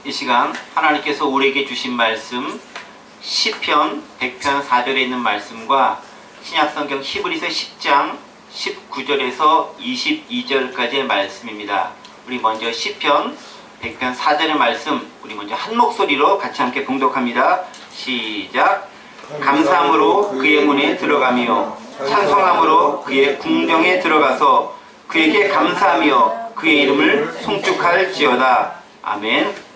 이 시간 하나님께서 우리에게 주신 말씀 시편 100편 4절에 있는 말씀과 신약성경 히브리서 10장 19절에서 22절까지의 말씀입니다. 우리 먼저 시편 100편 4절의 말씀 우리 먼저 한 목소리로 같이 함께 봉독합니다. 시작. 감사함으로 그의 문에 들어가며 찬송함으로 그의 궁정에 들어가서 그에게 감사하며 그의 이름을 송축할지어다. 아멘.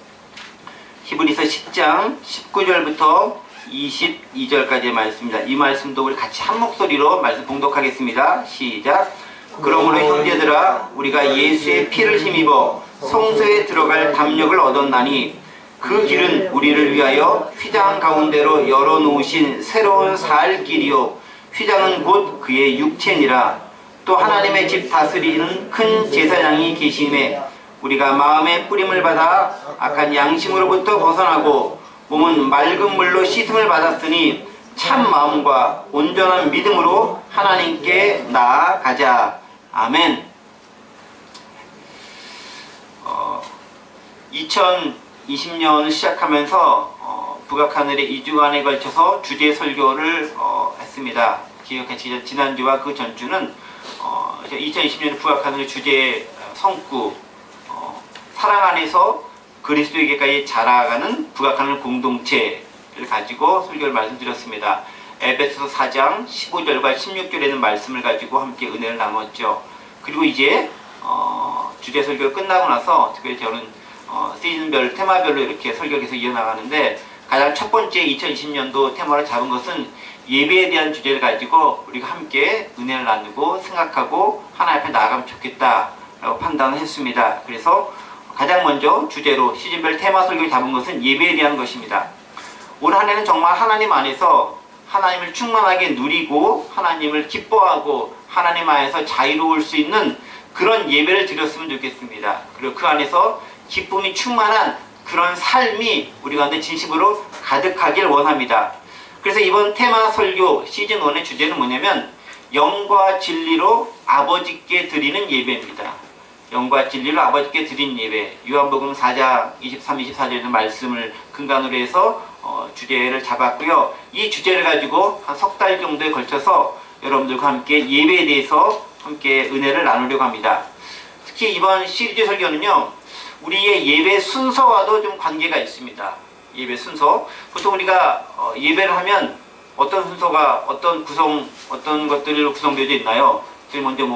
히브리서 10장 19절부터 22절까지의 말씀입니다. 이 말씀도 우리 같이 한 목소리로 말씀 봉독하겠습니다. 시작. 그러므로 형제들아 우리가 예수의 피를 힘입어 성소에 들어갈 담력을 얻었나니 그 길은 우리를 위하여 휘장 가운데로 열어놓으신 새로운 살 길이요 휘장은 곧 그의 육체니라. 또 하나님의 집 다스리는 큰 제사장이 계심에 우리가 마음의 뿌림을 받아 악한 양심으로부터 벗어나고 몸은 맑은 물로 씻음을 받았으니 참 마음과 온전한 믿음으로 하나님께 나아가자. 아멘. 2020년을 시작하면서 북악하늘에 2주간에 걸쳐서 주제 설교를 했습니다. 기억하시죠? 지난주와 그 전주는 2020년 북악하늘의 주제 성구 사랑 안에서 그리스도에게까지 자라가는 북악하늘 공동체를 가지고 설교를 말씀드렸습니다. 에베소서 4장 15절과 16절에는 말씀을 가지고 함께 은혜를 나눴죠. 그리고 이제 주제 설교가 끝나고 나서 특별히 저는 시즌별, 테마별로 이렇게 설교를 계속 이어나가는데 가장 첫 번째 2020년도 테마를 잡은 것은 예배에 대한 주제를 가지고 우리가 함께 은혜를 나누고 생각하고 하나님 앞에 나아가면 좋겠다라고 판단을 했습니다. 그래서 가장 먼저 주제로 시즌별 테마 설교를 잡은 것은 예배에 대한 것입니다. 올 한 해는 정말 하나님 안에서 하나님을 충만하게 누리고 하나님을 기뻐하고 하나님 안에서 자유로울 수 있는 그런 예배를 드렸으면 좋겠습니다. 그리고 그 안에서 기쁨이 충만한 그런 삶이 우리 가운데 진심으로 가득하길 원합니다. 그래서 이번 테마 설교 시즌 1의 주제는 뭐냐면 영과 진리로 아버지께 드리는 예배입니다. 영과 진리로 아버지께 드린 예배. 요한복음 4장 23, 24절에 있는 말씀을 근간으로 해서 주제를 잡았고요. 이 주제를 가지고 한 석 달 정도에 걸쳐서 여러분들과 함께 예배에 대해서 함께 은혜를 나누려고 합니다. 특히 이번 시리즈 설교는요, 우리의 예배 순서와도 좀 관계가 있습니다. 예배 순서. 보통 우리가 예배를 하면 어떤 순서가 어떤 것들로 구성되어 있나요? 제일 먼저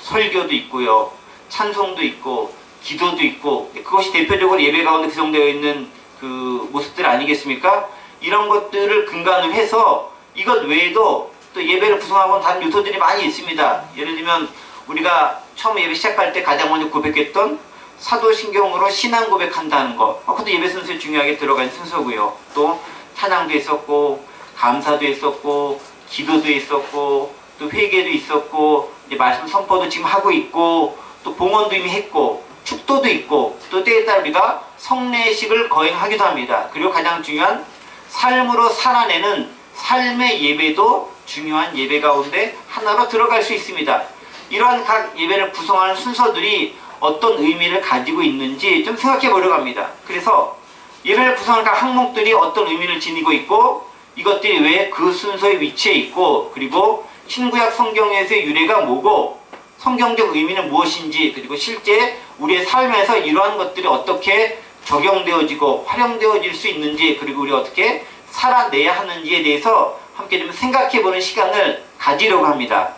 설교도 있고요, 찬송도 있고 기도도 있고, 그것이 대표적으로 예배 가운데 구성되어 있는 그 모습들 아니겠습니까? 이런 것들을 근간으로 해서 이것 외에도 또 예배를 구성하고 다른 요소들이 많이 있습니다. 예를 들면 우리가 처음 예배 시작할 때 가장 먼저 고백했던 사도신경으로 신앙 고백한다는 것, 그것도 예배 순서에 중요하게 들어간 순서고요. 또 찬양도 있었고 감사도 있었고 기도도 있었고 또 회개도 있었고 이제 말씀 선포도 지금 하고 있고 또 봉헌도 이미 했고 축도도 있고 또 때에 따라 우리가 성례식을 거행하기도 합니다. 그리고 가장 중요한 삶으로 살아내는 삶의 예배도 중요한 예배 가운데 하나로 들어갈 수 있습니다. 이러한 각 예배를 구성하는 순서들이 어떤 의미를 가지고 있는지 좀 생각해 보려고 합니다. 그래서 예배를 구성하는 각 항목들이 어떤 의미를 지니고 있고 이것들이 왜 그 순서에 위치해 있고 그리고 신구약 성경에서의 유래가 뭐고 성경적 의미는 무엇인지 그리고 실제 우리의 삶에서 이러한 것들이 어떻게 적용되어지고 활용되어질 수 있는지 그리고 우리가 어떻게 살아내야 하는지에 대해서 함께 좀 생각해보는 시간을 가지려고 합니다.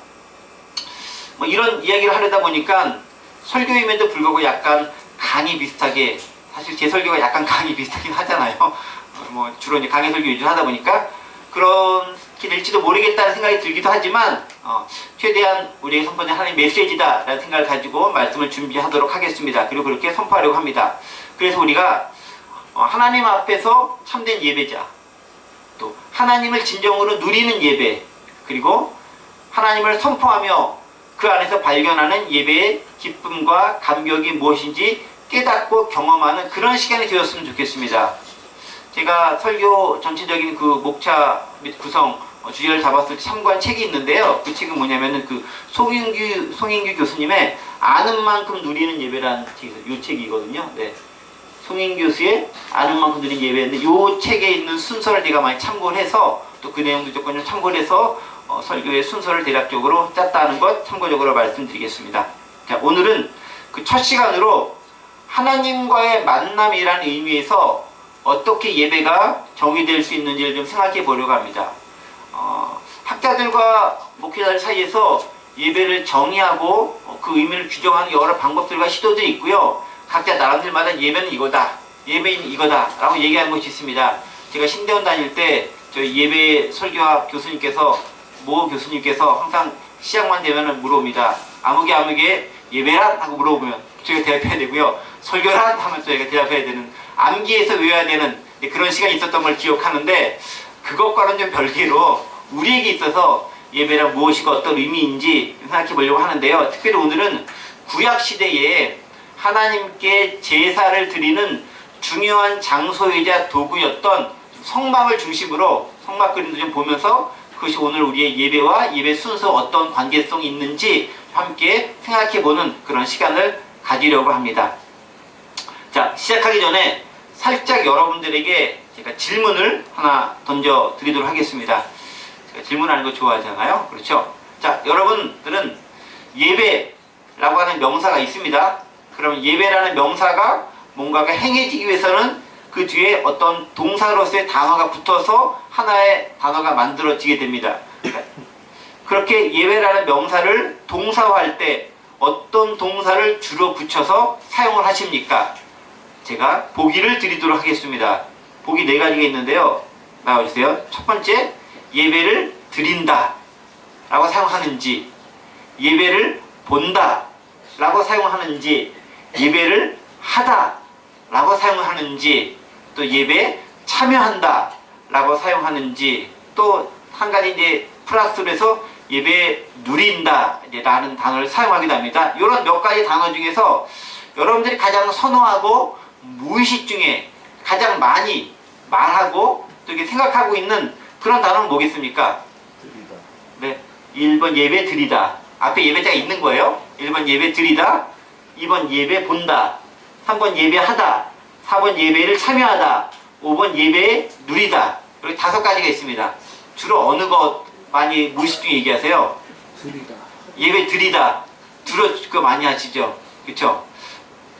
이런 이야기를 하려다 보니까 설교임에도 불구하고 약간 강의 비슷하게, 사실 제 설교가 약간 강의 비슷하긴 하잖아요. 주로 이제 강의 설교 위주로 하다 보니까 그렇게 될지도 모르겠다는 생각이 들기도 하지만 최대한 우리의 선포는 하나님의 메시지다라는 생각을 가지고 말씀을 준비하도록 하겠습니다. 그리고 그렇게 선포하려고 합니다. 그래서 우리가 하나님 앞에서 참된 예배자, 또 하나님을 진정으로 누리는 예배, 그리고 하나님을 선포하며 그 안에서 발견하는 예배의 기쁨과 감격이 무엇인지 깨닫고 경험하는 그런 시간이 되었으면 좋겠습니다. 제가 설교 전체적인 그 목차 및 구성 주제를 잡았을 때 참고한 책이 있는데요. 그 책은 뭐냐면은 그 송인규 교수님의 아는 만큼 누리는 예배라는 책이 있어요. 이 책이거든요. 네. 송인 교수의 아는 만큼 드린 예배인데 요 책에 있는 순서를 제가 많이 참고를 해서 또 그 내용도 조금 좀 참고를 해서 설교의 순서를 대략적으로 짰다는 것 참고적으로 말씀드리겠습니다. 자, 오늘은 그 첫 시간으로 하나님과의 만남이라는 의미에서 어떻게 예배가 정의될 수 있는지를 좀 생각해 보려고 합니다. 학자들과 목회자들 사이에서 예배를 정의하고 그 의미를 규정하는 여러 방법들과 시도들이 있고요. 각자 나름대로마다 예배는 이거다, 예배는 이거다 라고 얘기하는 것이 있습니다. 제가 신대원 다닐 때 저희 예배 설교학 교수님께서 모 교수님께서 항상 시작만 되면 물어봅니다. 아무개 예배란 하고 물어보면 저희가 대답해야 되고요. 설교란 하면 저희가 대답해야 되는, 암기해서 외워야 되는 그런 시간이 있었던 걸 기억하는데, 그것과는 좀 별개로 우리에게 있어서 예배란 무엇이고 어떤 의미인지 생각해 보려고 하는데요. 특별히 오늘은 구약시대에 하나님께 제사를 드리는 중요한 장소이자 도구였던 성막을 중심으로 성막 그림도 좀 보면서 그것이 오늘 우리의 예배와 예배 순서 어떤 관계성이 있는지 함께 생각해보는 그런 시간을 가지려고 합니다. 자, 시작하기 전에 살짝 여러분들에게 제가 질문을 하나 던져드리도록 하겠습니다. 제가 질문하는 거 좋아하잖아요. 그렇죠? 자, 여러분들은 예배라고 하는 명사가 있습니다. 그럼 예배라는 명사가 뭔가가 행해지기 위해서는 그 뒤에 어떤 동사로서의 단어가 붙어서 하나의 단어가 만들어지게 됩니다. 그렇게 예배라는 명사를 동사화할 때 어떤 동사를 주로 붙여서 사용을 하십니까? 제가 보기를 드리도록 하겠습니다. 보기 4가지가 있는데요. 나와주세요. 첫 번째, 예배를 드린다 라고 사용하는지, 예배를 본다 라고 사용하는지, 예배를 하다 라고 사용하는지, 또 예배에 참여한다 라고 사용하는지, 또 한 가지 이제 플러스로 해서 예배에 누린다 라는 단어를 사용하기도 합니다. 이런 몇 가지 단어 중에서 여러분들이 가장 선호하고 무의식 중에 가장 많이 말하고 또 이렇게 생각하고 있는 그런 단어는 뭐겠습니까? 드리다. 네, 1번 예배 드리다. 앞에 예배자가 있는 거예요. 1번 예배 드리다, 2번 예배 본다, 3번 예배하다, 4번 예배를 참여하다, 5번 예배에 누리다. 이렇게 5가지가 있습니다. 주로 어느 것 많이 무의식 중에 얘기하세요? 드리다. 예배 드리다. 주로 그거 많이 하시죠? 그렇죠?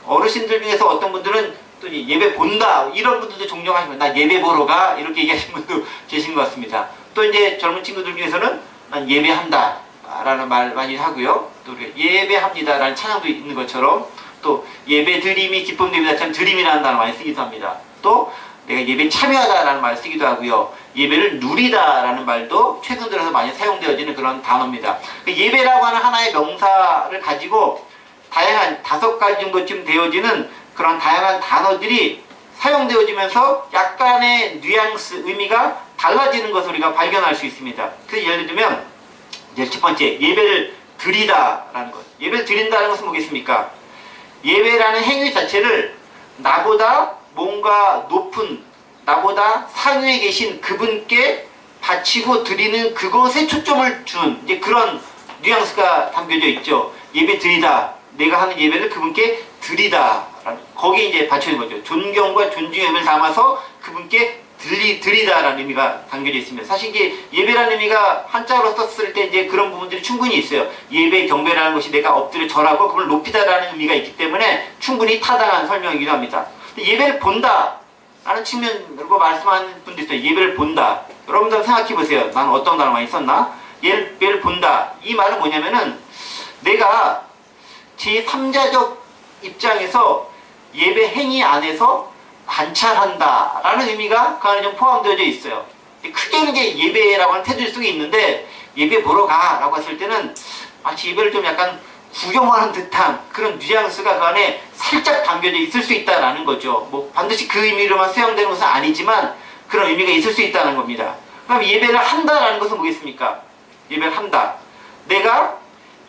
어르신들 중에서 어떤 분들은 또 예배 본다 이런 분들도 종종 하시면 나 예배 보러 가 이렇게 얘기하시는 분도 계신 것 같습니다. 또 이제 젊은 친구들 중에서는 난 예배한다 라는 말 많이 하고요. 또 예배합니다 라는 찬양도 있는 것처럼 또 예배 드림이 기쁨됩니다 참 드림이라는 단어 많이 쓰기도 합니다. 또 내가 예배에 참여하다 라는 말을 쓰기도 하고요. 예배를 누리다 라는 말도 최근 들어서 많이 사용되어지는 그런 단어입니다. 예배라고 하는 하나의 명사를 가지고 다양한 5가지 정도쯤 되어지는 그런 다양한 단어들이 사용되어지면서 약간의 뉘앙스, 의미가 달라지는 것을 우리가 발견할 수 있습니다. 그래서 예를 들면 이제 첫 번째, 예배를 드리다라는 것. 예배를 드린다는 것은 뭐겠습니까? 예배라는 행위 자체를 나보다 뭔가 높은, 나보다 상위에 계신 그분께 바치고 드리는 그것에 초점을 준 이제 그런 뉘앙스가 담겨져 있죠. 예배 드리다. 내가 하는 예배를 그분께 드리다. 거기에 이제 바치는 거죠. 존경과 존중의 의미를 담아서 그분께 드리다라는 의미가 담겨져 있습니다. 사실 이게 예배라는 의미가 한자로 썼을 때 이제 그런 부분들이 충분히 있어요. 예배 경배라는 것이 내가 엎드려 절하고 그걸 높이다라는 의미가 있기 때문에 충분히 타당한 설명이기도 합니다. 예배를 본다 라는 측면으로 말씀하는 분도 있어요. 예배를 본다. 여러분들 생각해 보세요. 나는 어떤 단어 많이 썼나? 예배를 본다. 이 말은 뭐냐면은 내가 제3자적 입장에서 예배 행위 안에서 관찰한다 라는 의미가 그 안에 좀 포함되어져 있어요. 크게는 이제 예배라고 하는 테두리 속에 있는데, 예배 보러 가 라고 했을 때는 마치 예배를 좀 약간 구경하는 듯한 그런 뉘앙스가 그 안에 살짝 담겨져 있을 수 있다라는 거죠. 뭐 반드시 그 의미로만 수용되는 것은 아니지만 그런 의미가 있을 수 있다는 겁니다. 그럼 예배를 한다라는 것은 뭐겠습니까? 예배를 한다. 내가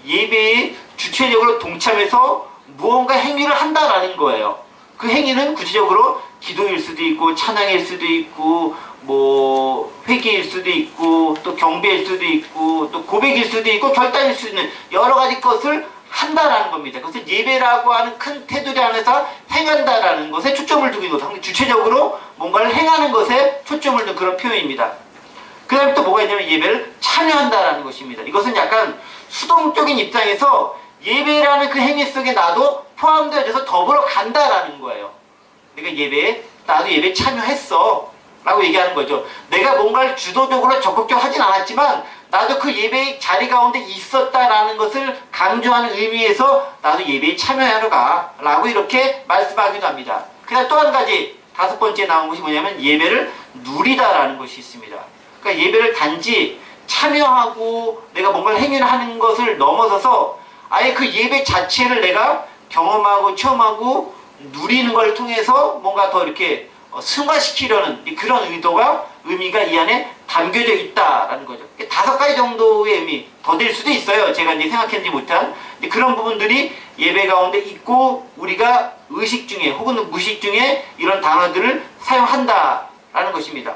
예배에 주체적으로 동참해서 무언가 행위를 한다라는 거예요. 그 행위는 구체적으로 기도일 수도 있고 찬양일 수도 있고 뭐 회개일 수도 있고 또 경배일 수도 있고 또 고백일 수도 있고 결단일 수도 있는 여러 가지 것을 한다라는 겁니다. 그래서 예배라고 하는 큰 테두리 안에서 행한다라는 것에 초점을 두고 있는 거죠. 주체적으로 뭔가를 행하는 것에 초점을 둔 그런 표현입니다. 그 다음에 또 뭐가 있냐면 예배를 참여한다라는 것입니다. 이것은 약간 수동적인 입장에서 예배라는 그 행위 속에 나도 포함되어져서 더불어 간다라는 거예요. 나도 예배에 참여했어 라고 얘기하는 거죠. 내가 뭔가를 주도적으로 적극적으로 하진 않았지만 나도 그 예배의 자리 가운데 있었다라는 것을 강조하는 의미에서 나도 예배에 참여하러 가 라고 이렇게 말씀하기도 합니다. 그 다음 또 한 가지 5번째 나온 것이 뭐냐면 예배를 누리다라는 것이 있습니다. 그러니까 예배를 단지 참여하고 내가 뭔가를 행위를 하는 것을 넘어서서 아예 그 예배 자체를 내가 경험하고 체험하고 누리는 걸 통해서 뭔가 더 이렇게 승화시키려는 그런 의미가 이 안에 담겨져 있다라는 거죠. 5가지 정도의 의미, 더 될 수도 있어요. 제가 이제 생각했지 못한 그런 부분들이 예배 가운데 있고 우리가 의식 중에 혹은 무의식 중에 이런 단어들을 사용한다라는 것입니다.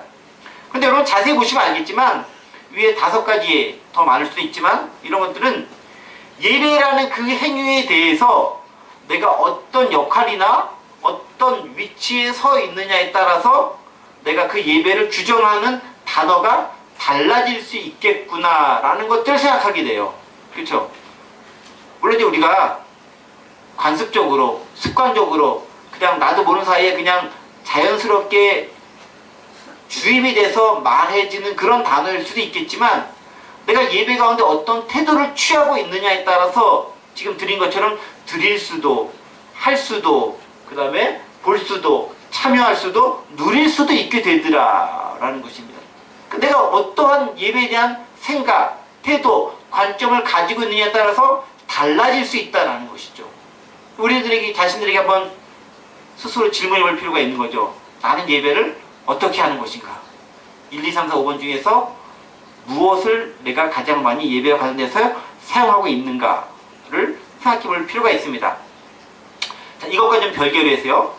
근데 여러분 자세히 보시면 알겠지만 위에 5가지에 더 많을 수도 있지만 이런 것들은 예배라는 그 행위에 대해서 내가 어떤 역할이나 어떤 위치에 서 있느냐에 따라서 내가 그 예배를 규정하는 단어가 달라질 수 있겠구나라는 것들을 생각하게 돼요. 그렇죠? 물론 이제 우리가 관습적으로, 습관적으로 그냥 나도 모르는 사이에 그냥 자연스럽게 주입이 돼서 말해지는 그런 단어일 수도 있겠지만 내가 예배 가운데 어떤 태도를 취하고 있느냐에 따라서 지금 드린 것처럼 드릴 수도, 할 수도, 그 다음에 볼 수도, 참여할 수도, 누릴 수도 있게 되더라라는 것입니다. 내가 어떠한 예배에 대한 생각, 태도, 관점을 가지고 있느냐에 따라서 달라질 수 있다는 것이죠. 우리들에게 자신들에게 한번 스스로 질문해 볼 필요가 있는 거죠. 나는 예배를 어떻게 하는 것인가? 1, 2, 3, 4, 5번 중에서 무엇을 내가 가장 많이 예배와 관련돼서 사용하고 있는가를 생각해 볼 필요가 있습니다. 자, 이것과 좀 별개로 해서요.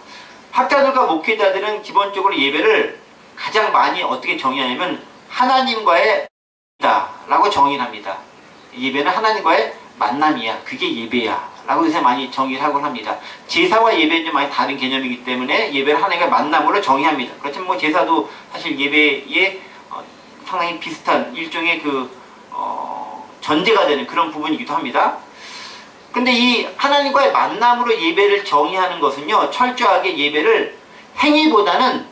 학자들과 목회자들은 기본적으로 예배를 가장 많이 어떻게 정의하냐면 하나님과의 라고 정의를 합니다. 예배는 하나님과의 만남이야. 그게 예배야. 라고 요새 많이 정의를 하곤 합니다. 제사와 예배는 좀 많이 다른 개념이기 때문에 예배를 하나님과의 만남으로 정의합니다. 그렇지만 뭐 제사도 사실 예배에 상당히 비슷한 일종의 전제가 되는 그런 부분이기도 합니다. 근데 이 하나님과의 만남으로 예배를 정의하는 것은요, 철저하게 예배를 행위보다는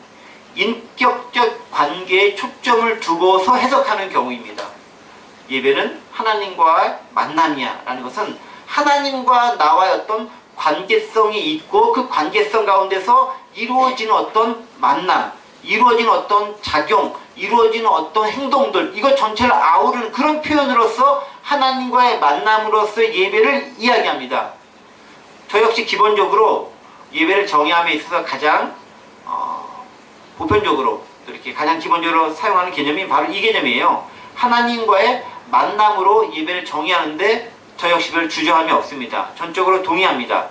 인격적 관계에 초점을 두고서 해석하는 경우입니다. 예배는 하나님과의 만남이야 라는 것은 하나님과 나와의 어떤 관계성이 있고 그 관계성 가운데서 이루어지는 어떤 만남, 이루어지는 어떤 작용, 이루어지는 어떤 행동들, 이것 전체를 아우르는 그런 표현으로서 하나님과의 만남으로서의 예배를 이야기합니다. 저 역시 기본적으로 예배를 정의함에 있어서 가장 보편적으로 이렇게 가장 기본적으로 사용하는 개념이 바로 이 개념이에요. 하나님과의 만남으로 예배를 정의하는데 저 역시 별 주저함이 없습니다. 전적으로 동의합니다.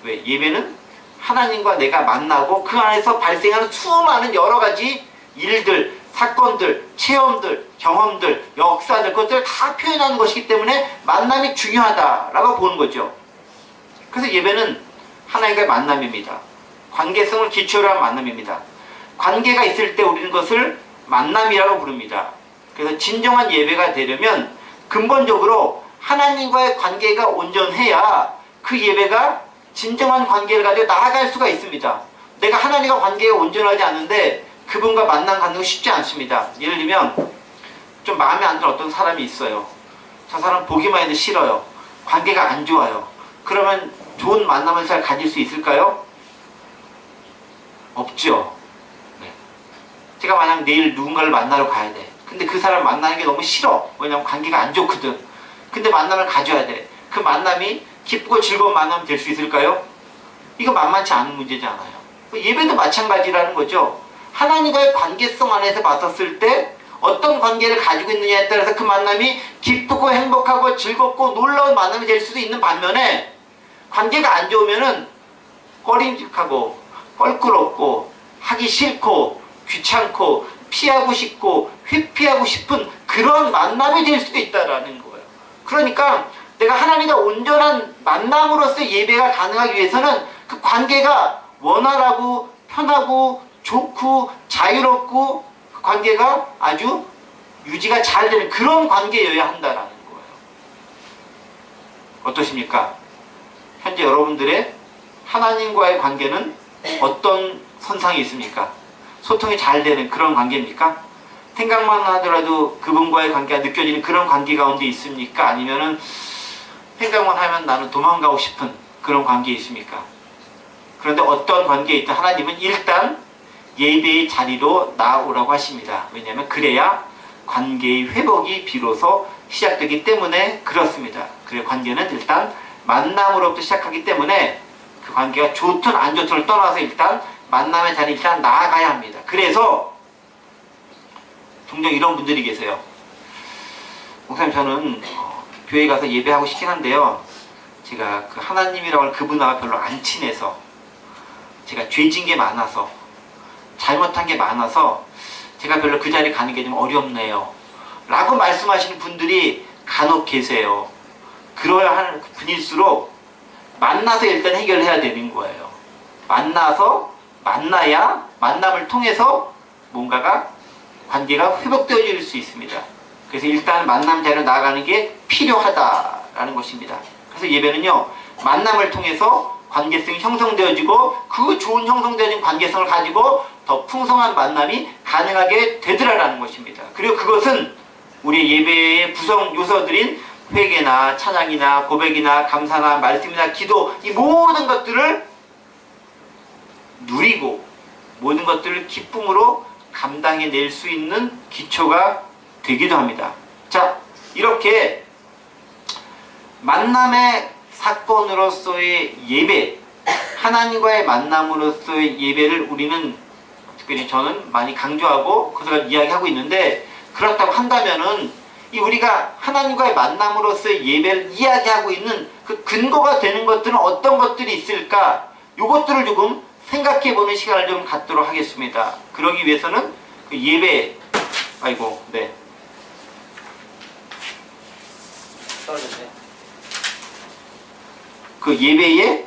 왜? 예배는 하나님과 내가 만나고 그 안에서 발생하는 수많은 여러 가지 일들, 사건들, 체험들, 경험들, 역사들, 그것들을 다 표현하는 것이기 때문에 만남이 중요하다라고 보는 거죠. 그래서 예배는 하나님과의 만남입니다. 관계성을 기초로 한 만남입니다. 관계가 있을 때 우리는 그것을 만남이라고 부릅니다. 그래서 진정한 예배가 되려면 근본적으로 하나님과의 관계가 온전해야 그 예배가 진정한 관계를 가지고 나아갈 수가 있습니다. 내가 하나님과 관계가 온전하지 않은데 그분과 만남 갖는 거 쉽지 않습니다. 예를 들면 좀 마음에 안 드는 어떤 사람이 있어요. 저 사람 보기만 해도 싫어요. 관계가 안 좋아요. 그러면 좋은 만남을 잘 가질 수 있을까요? 없죠. 네. 제가 만약 내일 누군가를 만나러 가야 돼. 근데 그 사람 만나는 게 너무 싫어. 왜냐면 관계가 안 좋거든. 근데 만남을 가져야 돼. 그 만남이 기쁘고 즐거운 만남이 될 수 있을까요? 이거 만만치 않은 문제잖아요. 예배도 마찬가지라는 거죠. 하나님과의 관계성 안에서 봤었을 때 어떤 관계를 가지고 있느냐에 따라서 그 만남이 기쁘고 행복하고 즐겁고 놀라운 만남이 될 수도 있는 반면에 관계가 안 좋으면은 꺼림직하고 껄끄럽고 하기 싫고 귀찮고 피하고 싶고 회피하고 싶은 그런 만남이 될 수도 있다라는 거예요. 그러니까 내가 하나님과 온전한 만남으로서 예배가 가능하기 위해서는 그 관계가 원활하고 편하고 좋고 자유롭고 그 관계가 아주 유지가 잘 되는 그런 관계여야 한다라는 거예요. 어떠십니까? 현재 여러분들의 하나님과의 관계는 어떤 선상이 있습니까? 소통이 잘 되는 그런 관계입니까? 생각만 하더라도 그분과의 관계가 느껴지는 그런 관계 가운데 있습니까? 아니면은 생각만 하면 나는 도망가고 싶은 그런 관계에 있습니까? 그런데 어떤 관계에 있든 하나님은 일단 예배의 자리로 나오라고 하십니다. 왜냐하면 그래야 관계의 회복이 비로소 시작되기 때문에 그렇습니다. 그래 관계는 일단 만남으로부터 시작하기 때문에 그 관계가 좋든 안 좋든을 떠나서 일단 만남의 자리에 일단 나아가야 합니다. 그래서 종종 이런 분들이 계세요. 목사님 저는 교회 가서 예배하고 싶긴 한데요. 제가 그 하나님이라고 하는 그분하고 별로 안 친해서 제가 죄진 게 많아서 잘못한 게 많아서 제가 별로 그 자리에 가는 게 좀 어렵네요. 라고 말씀하시는 분들이 간혹 계세요. 그러야 하는 분일수록 만나서 일단 해결해야 되는 거예요. 만나야 만남을 통해서 뭔가가 관계가 회복되어질 수 있습니다. 그래서 일단 만남 자리로 나아가는 게 필요하다라는 것입니다. 그래서 예배는요, 만남을 통해서 관계성이 형성되어지고 그 좋은 형성되어진 관계성을 가지고 더 풍성한 만남이 가능하게 되더라라는 것입니다. 그리고 그것은 우리의 예배의 구성 요소들인 회개나 찬양이나 고백이나 감사나 말씀이나 기도 이 모든 것들을 누리고 모든 것들을 기쁨으로 감당해낼 수 있는 기초가 되기도 합니다. 자, 이렇게 만남의 사건으로서의 예배, 하나님과의 만남으로서의 예배를 우리는 특별히 저는 많이 강조하고 그래서 이야기하고 있는데, 그렇다고 한다면은 이 우리가 하나님과의 만남으로서의 예배를 이야기하고 있는 그 근거가 되는 것들은 어떤 것들이 있을까? 이것들을 조금 생각해보는 시간을 좀 갖도록 하겠습니다. 그러기 위해서는 그 예배, 네. 떨어졌네. 그 예배의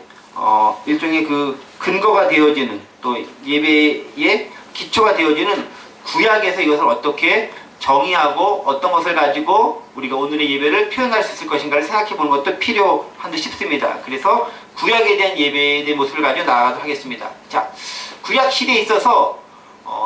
일종의 그 근거가 되어지는 또 예배의 기초가 되어지는 구약에서 이것을 어떻게 정의하고 어떤 것을 가지고 우리가 오늘의 예배를 표현할 수 있을 것인가를 생각해 보는 것도 필요한 듯 싶습니다. 그래서 구약에 대한 예배의 모습을 가지고 나아가도록 하겠습니다. 자, 구약 시대에 있어서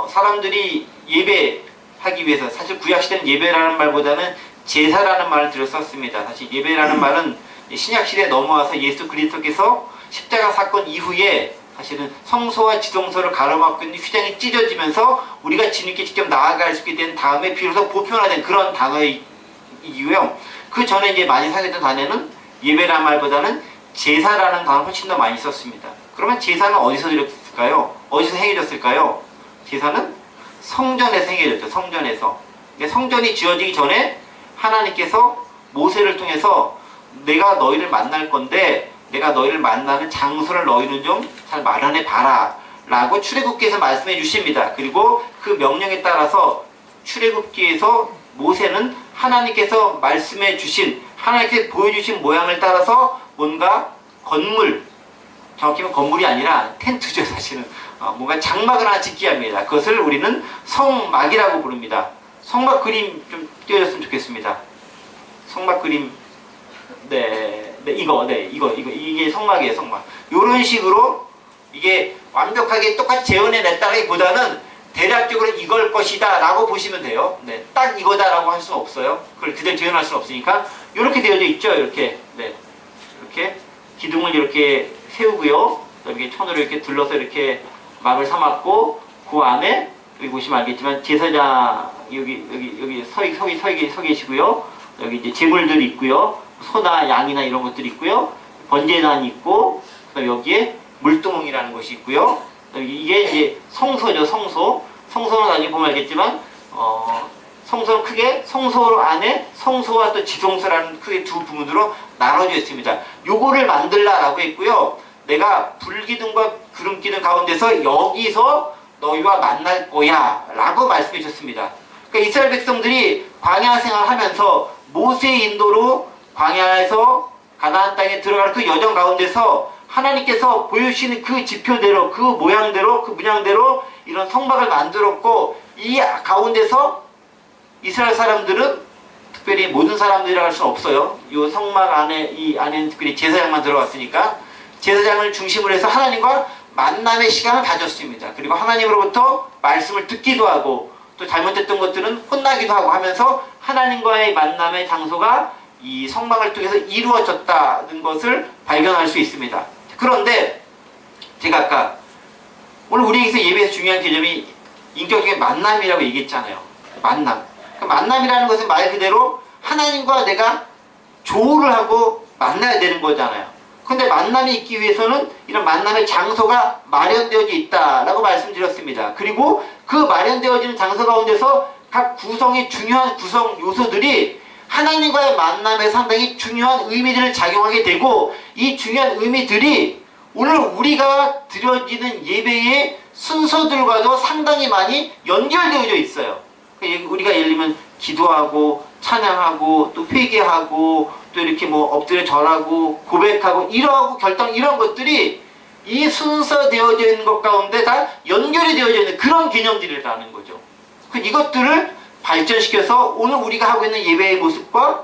사람들이 예배하기 위해서, 사실 구약 시대는 예배라는 말보다는 제사라는 말을 들여 썼습니다. 사실 예배라는 말은 신약 시대에 넘어와서 예수 그리스도께서 십자가 사건 이후에 사실은 성소와 지성소를 가로막고 있는 휘장이 찢어지면서 우리가 주님께 직접 나아갈 수 있게 된 다음에 비로소 보편화된 그런 단어이고요. 그 전에 이제 많이 사용했던 단어는 예배라는 말보다는 제사라는 단어를 훨씬 더 많이 썼습니다. 그러면 제사는 어디서 드렸을까요? 어디서 행해졌을까요? 제사는 성전에서 행해졌죠. 성전에서. 성전이 지어지기 전에 하나님께서 모세를 통해서 내가 너희를 만날 건데 내가 너희를 만나는 장소를 너희는 좀 잘 마련해 봐라 라고 출애굽기에서 말씀해 주십니다. 그리고 그 명령에 따라서 출애굽기에서 모세는 하나님께서 말씀해 주신, 하나님께서 보여주신 모양을 따라서 뭔가 건물, 정확히 말하면 건물이 아니라 텐트죠. 사실은 뭔가 장막을 하나 짓게 합니다. 그것을 우리는 성막이라고 부릅니다. 성막 그림 좀 띄워줬으면 좋겠습니다. 성막 그림. 이게 성막이에요, 성막. 요런 식으로 이게 완벽하게 똑같이 재현해냈다기보다는 대략적으로 이걸 것이다 라고 보시면 돼요. 네, 딱 이거다 라고 할 수는 없어요. 그걸 그대로 재현할 수는 없으니까 이렇게 되어져 있죠. 이렇게. 네, 이렇게 기둥을 이렇게 세우고요. 여기 천으로 이렇게 둘러서 이렇게 막을 삼았고, 그 안에 여기 보시면 알겠지만 제사장 여기 서 계시고요. 여기 이제 제물들이 있고요. 소나 양이나 이런 것들이 있고요. 번제단이 있고, 그다음 여기에 물두멍이라는 것이 있고요. 이게 이제 성소죠. 성소는 나중에 보면 알겠지만 성소는 크게 성소 안에 성소와 또 지성소라는 크게 두 부분으로 나눠져 있습니다. 요거를 만들라라고 했고요. 내가 불기둥과 구름기둥 가운데서 여기서 너희와 만날 거야 라고 말씀해 주셨습니다. 그러니까 이스라엘 백성들이 광야 생활하면서 모세의 인도로 광야에서 가나안 땅에 들어가는 그 여정 가운데서 하나님께서 보여주시는 그 지표대로, 그 모양대로, 그 문양대로 이런 성막을 만들었고, 이 가운데서 이스라엘 사람들은, 특별히 모든 사람들이라고 할 수는 없어요. 이 성막 안에, 이 안에는 특별히 제사장만 들어갔으니까 제사장을 중심으로 해서 하나님과 만남의 시간을 가졌습니다. 그리고 하나님으로부터 말씀을 듣기도 하고, 또 잘못됐던 것들은 혼나기도 하고 하면서 하나님과의 만남의 장소가 이 성막을 통해서 이루어졌다는 것을 발견할 수 있습니다. 그런데 제가 아까 오늘 우리에게서 예배에서 중요한 개념이 인격적인 만남이라고 얘기했잖아요. 만남. 그 만남이라는 것은 말 그대로 하나님과 내가 조우를 하고 만나야 되는 거잖아요. 근데 만남이 있기 위해서는 이런 만남의 장소가 마련되어져 있다라고 말씀드렸습니다. 그리고 그 마련되어지는 장소 가운데서 각 구성의 중요한 구성 요소들이 하나님과의 만남에 상당히 중요한 의미들을 작용하게 되고, 이 중요한 의미들이 오늘 우리가 드려지는 예배의 순서들과도 상당히 많이 연결되어져 있어요. 우리가 예를 들면 기도하고 찬양하고 또 회개하고 또 이렇게 뭐 엎드려 절하고 고백하고 이러하고 결정, 이런 것들이 이 순서되어져 있는 것 가운데 다 연결이 되어져 있는 그런 개념들이라는 거죠. 이것들을 발전시켜서 오늘 우리가 하고 있는 예배의 모습과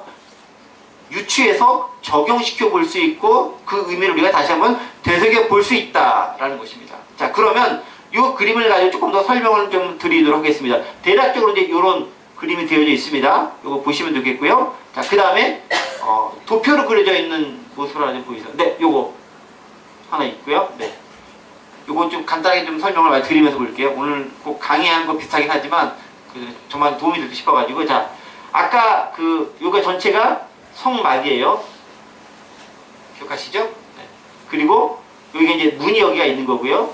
유추해서 적용시켜 볼 수 있고, 그 의미를 우리가 다시 한번 되새겨 볼 수 있다라는 것입니다. 자, 그러면 이 그림을 가지고 조금 더 설명을 좀 드리도록 하겠습니다. 대략적으로 이제 이런 그림이 되어져 있습니다. 이거 보시면 되겠고요. 자, 그 다음에 도표로 그려져 있는 모습을 하나 좀 보이세요. 네, 요거 하나 있고요. 네, 요거 좀 간단하게 좀 설명을 많이 드리면서 볼게요. 오늘 꼭 강의한 거 비슷하긴 하지만 정말 도움이 될까 싶어가지고. 자, 아까 요거 전체가 성막이에요. 기억하시죠? 네. 그리고 여기 이제 문이 여기가 있는 거고요.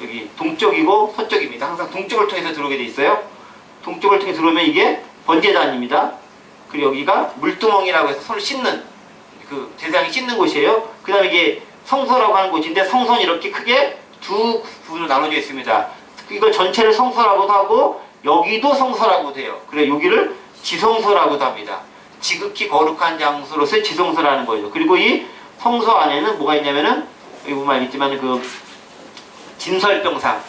여기 동쪽이고 서쪽입니다. 항상 동쪽을 통해서 들어오게 돼 있어요. 동쪽을 통해 들어오면 이게 번제단입니다. 그리고 여기가 물두멍이라고 해서 손을 씻는, 그 제사장이 씻는 곳이에요. 그 다음에 이게 성소라고 하는 곳인데, 성소는 이렇게 크게 두 부분으로 나눠져 있습니다. 이걸 전체를 성소라고도 하고 여기도 성소라고도 해요. 그래, 여기를 지성소라고도 합니다. 지극히 거룩한 장소로서의 지성소라는 거죠. 그리고 이 성소 안에는 뭐가 있냐면은, 여기 보면 알겠지만 그 진설병상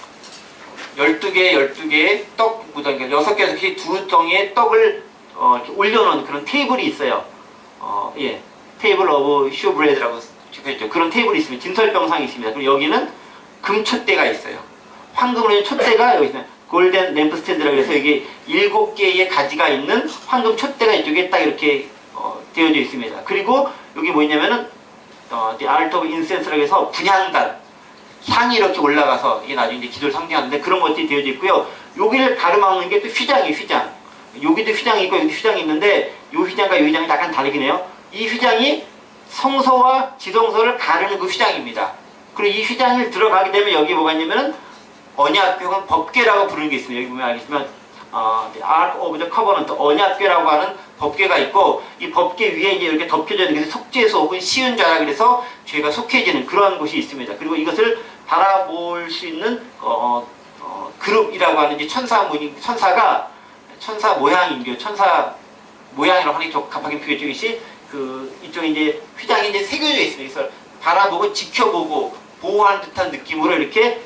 12개의 떡 무덤, 그러니까 6개에서 이렇게 두 덩이의 떡을 이렇게 올려놓은 그런 테이블이 있어요. 예, 테이블 오브 쇼브레드라고 적혀있죠. 그런 테이블이 있습니다. 진설병상이 있습니다. 그리고 여기는 금촛대가 있어요. 황금으로 된 촛대가 여기 있어요. 골든 램프 스탠드라고 해서 이게 7개의 가지가 있는 황금 촛대가 이쪽에 딱 이렇게 되어져 있습니다. 그리고 여기 뭐 있냐면은 The Altar of Incense라고 해서 분향단, 향이 이렇게 올라가서 이게 나중에 이제 기도를 상징하는데 그런 것들이 되어져 있고요. 여기를 가로막는 게 또 휘장이에요. 휘장. 여기도 휘장이 있고 여기도 휘장이 있는데, 이 휘장과 이 휘장이 약간 다르긴 해요. 이 휘장이 성소와 지성소를 가르는 그 휘장입니다. 그리고 이 휘장을 들어가게 되면 여기 뭐가 있냐면은 언약궤는 법궤라고 부르는 게 있습니다. 여기 보면 알겠지만 The Ark of the Covenant, 언약궤라고 하는 법궤가 있고, 이 법궤 위에 이제 이렇게 덮여져 있는 것이 속죄소 혹은 시은좌라 그래서 죄가 속해지는 그런 곳이 있습니다. 그리고 이것을 바라볼 수 있는 그룹이라고 하는 이제 천사가 천사 모양인, 천사 모양이라고 하는 게 적합하게 표현되어 있듯이 이쪽에 이제 휘장이 이제 새겨져 있습니다. 그래서 바라보고 지켜보고 보호하는 듯한 느낌으로 이렇게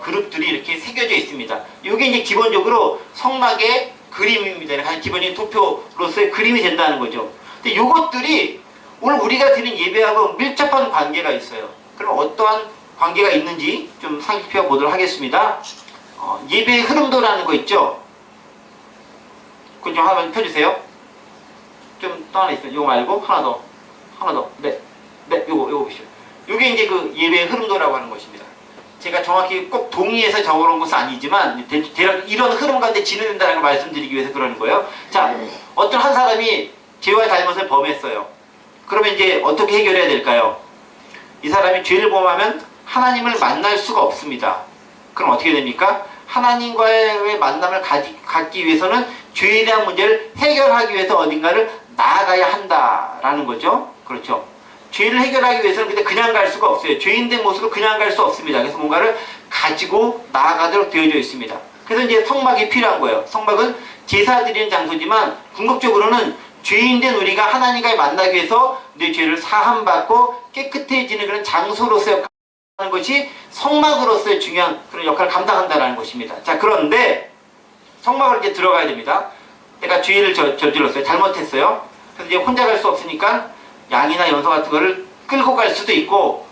그룹들이 이렇게 새겨져 있습니다. 이게 이제 기본적으로 성막의 그림입니다. 가장 기본적인 도표로서의 그림이 된다는 거죠. 근데 이것들이 오늘 우리가 드리는 예배하고 밀접한 관계가 있어요. 그럼 어떠한 관계가 있는지 좀 살펴보도록 하겠습니다. 예배의 흐름도라는 거 있죠? 그건 좀 한번 펴주세요. 좀 또 하나 있어요. 이거 말고 하나 더. 네, 요거 보시죠. 요게 이제 그 예배의 흐름도라고 하는 것입니다. 제가 정확히 꼭 동의해서 적어놓은 것은 아니지만 대략 이런 흐름 가운데 진행된다는 걸 말씀드리기 위해서 그러는 거예요. 자, 어떤 한 사람이 죄와 잘못을 범했어요. 그러면 이제 어떻게 해결해야 될까요? 이 사람이 죄를 범하면 하나님을 만날 수가 없습니다. 그럼 어떻게 됩니까? 하나님과의 만남을 갖기 위해서는 죄에 대한 문제를 해결하기 위해서 어딘가를 나아가야 한다라는 거죠. 그렇죠. 죄를 해결하기 위해서는 근데 그냥 갈 수가 없어요. 죄인된 모습으로 그냥 갈 수 없습니다. 그래서 뭔가를 가지고 나아가도록 되어져 있습니다. 그래서 이제 성막이 필요한 거예요. 성막은 제사 드리는 장소지만 궁극적으로는 죄인된 우리가 하나님과 만나기 위해서 내 죄를 사함받고 깨끗해지는 그런 장소로서 역할하는 것이 성막으로서의 중요한 그런 역할을 감당한다는 것입니다. 자, 그런데 성막을 이제 들어가야 됩니다. 내가 죄를 저질렀어요. 잘못했어요. 그래서 이제 혼자 갈 수 없으니까 양이나 염소 같은 거를 끌고 갈 수도 있고,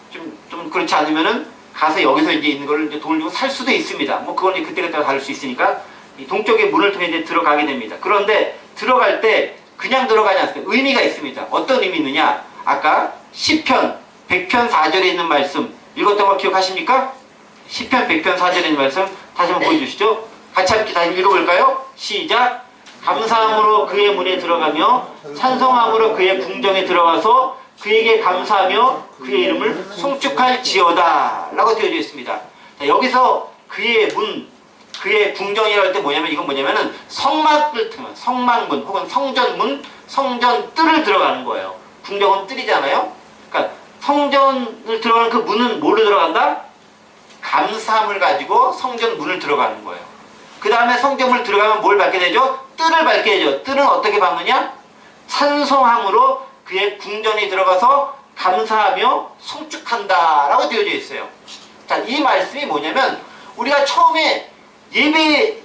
좀 그렇지 않으면은 가서 여기서 이제 있는 거를 이제 돈을 주고 살 수도 있습니다. 뭐 그건 그때그때 다를 수 있으니까 이 동쪽의 문을 통해 이제 들어가게 됩니다. 그런데 들어갈 때 그냥 들어가지 않습니다. 의미가 있습니다. 어떤 의미 있느냐? 아까 시편 100편 4절에 있는 말씀 읽었던 거 기억하십니까? 시편 100편 4절에 있는 말씀 다시 한번 보여주시죠. 같이 함께 다시 읽어볼까요? 시작! 감사함으로 그의 문에 들어가며 찬송함으로 그의 궁정에 들어가서 그에게 감사하며 그의 이름을 송축할지어다 라고 되어져 있습니다. 자, 여기서 그의 문, 그의 궁정이라고 할 때 뭐냐면, 이건 뭐냐면은 성막을 통한 성막문 혹은 성전문, 성전뜰을 들어가는 거예요. 궁정은 뜰이잖아요. 그러니까 성전을 들어가는 그 문은 뭘로 들어간다? 감사함을 가지고 성전 문을 들어가는 거예요. 그 다음에 성전문을 들어가면 뭘 밟게 되죠? 뜰을 밟게 되죠. 뜰은 어떻게 밟느냐? 찬송함으로 그의 궁전에 들어가서 감사하며 송축한다 라고 되어져 있어요. 자, 이 말씀이 뭐냐면 우리가 처음에 예배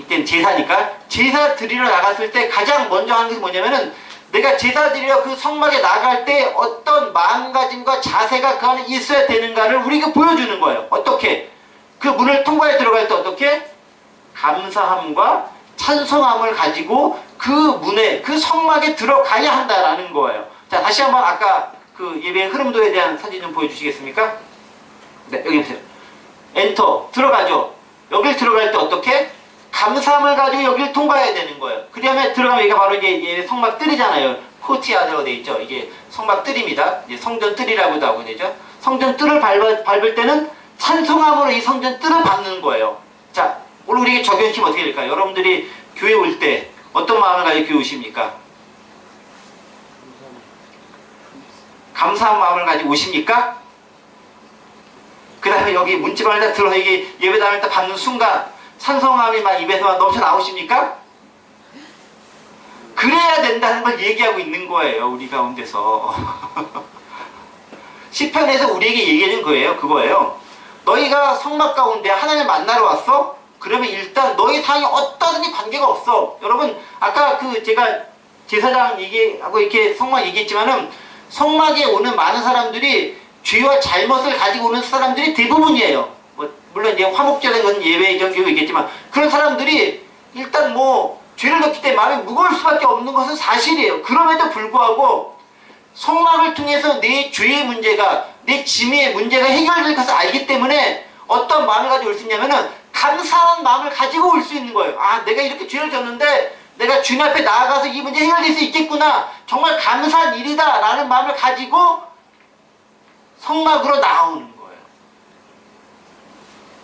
땐 제사니까 제사 드리러 나갔을 때 가장 먼저 하는 게 뭐냐면은 내가 제사 드리러 그 성막에 나갈 때 어떤 마음가짐과 자세가 그 안에 있어야 되는가를 우리가 보여주는 거예요. 어떻게? 그 문을 통과해 들어갈 때 어떻게? 감사함과 찬송함을 가지고 그 문에, 그 성막에 들어가야 한다라는 거예요. 자, 다시 한번 아까 그 예배의 흐름도에 대한 사진 좀 보여주시겠습니까? 네, 여기 보세요. 엔터, 들어가죠. 여길 들어갈 때 어떻게? 감사함을 가지고 여기를 통과해야 되는 거예요. 그 다음에 들어가면 이게 바로 이게 성막 뜰이잖아요. 코티아드라고 되어 있죠. 이게 성막 뜰입니다. 이제 성전 뜰이라고도 하고 되죠. 성전 뜰을 밟을 때는 찬송함으로 이 성전 뜰을 밟는 거예요. 자, 오늘 우리에게 적용시키면 어떻게 될까요? 여러분들이 교회 올 때 어떤 마음을 가지고 교회 오십니까? 감사한 마음을 가지고 오십니까? 그 다음에 여기 문지방을 딱 들어서 이게 예배당을 딱 받는 순간 찬송함이 막 입에서 넘쳐 나오십니까? 그래야 된다는 걸 얘기하고 있는 거예요. 우리 가운데서. 시편에서 우리에게 얘기해준 거예요. 그거예요. 너희가 성막 가운데 하나님을 만나러 왔어? 그러면 일단 너희 상황이 어떠든지 관계가 없어. 여러분 아까 그 제가 제사장 얘기하고 이렇게 성막 얘기했지만은 성막에 오는 많은 사람들이 죄와 잘못을 가지고 오는 사람들이 대부분이에요. 뭐 물론 이제 화목제라는 예외의 경우도 있겠지만 그런 사람들이 일단 뭐 죄를 넣기 때문에 마음이 무거울 수밖에 없는 것은 사실이에요. 그럼에도 불구하고 성막을 통해서 내 죄의 문제가, 내 짐의 문제가 해결될 것을 알기 때문에 어떤 마음을 가지고 올 수 있냐면은 감사한 마음을 가지고 올 수 있는 거예요. 아, 내가 이렇게 죄를 졌는데 내가 주님 앞에 나아가서 이 문제 해결될 수 있겠구나. 정말 감사한 일이다 라는 마음을 가지고 성막으로 나오는 거예요.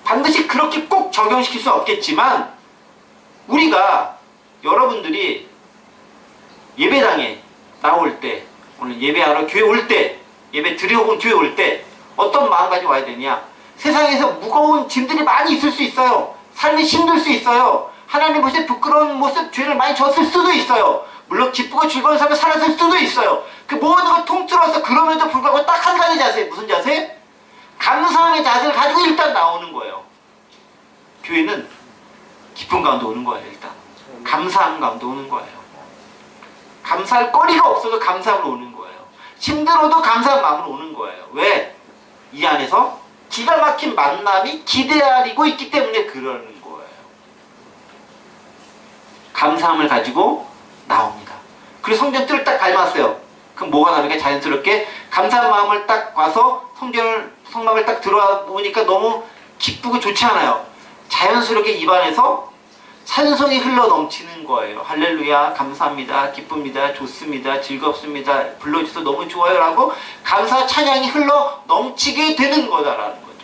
반드시 그렇게 꼭 적용시킬 수는 없겠지만 우리가 여러분들이 예배당에 나올 때, 오늘 예배하러 교회 올 때, 예배 드리고 교회 올 때 어떤 마음 가지고 와야 되냐? 세상에서 무거운 짐들이 많이 있을 수 있어요. 삶이 힘들 수 있어요. 하나님 모습 부끄러운 모습, 죄를 많이 졌을 수도 있어요. 물론 기쁘고 즐거운 삶을 살았을 수도 있어요. 그 모든 걸 통틀어서 그럼에도 불구하고 딱 한 가지 자세, 무슨 자세? 감사함의 자세를 가지고 일단 나오는 거예요. 교회는 기쁨 가운데 오는 거예요. 일단 감사함 가운데 오는 거예요. 감사할 거리가 없어도 감사함으로 오는 거예요. 힘들어도 감사한 마음으로 오는 거예요. 왜? 이 안에서 기가 막힌 만남이 기대하고 있기 때문에 그러는 거예요. 감사함을 가지고 나옵니다. 그리고 성전 뜰을 딱 밟았어요. 그럼 뭐가 나니까 자연스럽게 감사한 마음을 딱 와서 성막을 딱 들어와 보니까 너무 기쁘고 좋지 않아요. 자연스럽게 입안에서 찬송이 흘러 넘치는 거예요. 할렐루야, 감사합니다, 기쁩니다, 좋습니다, 즐겁습니다, 불러주셔서 너무 좋아요 라고 감사 찬양이 흘러 넘치게 되는 거다라는 거죠.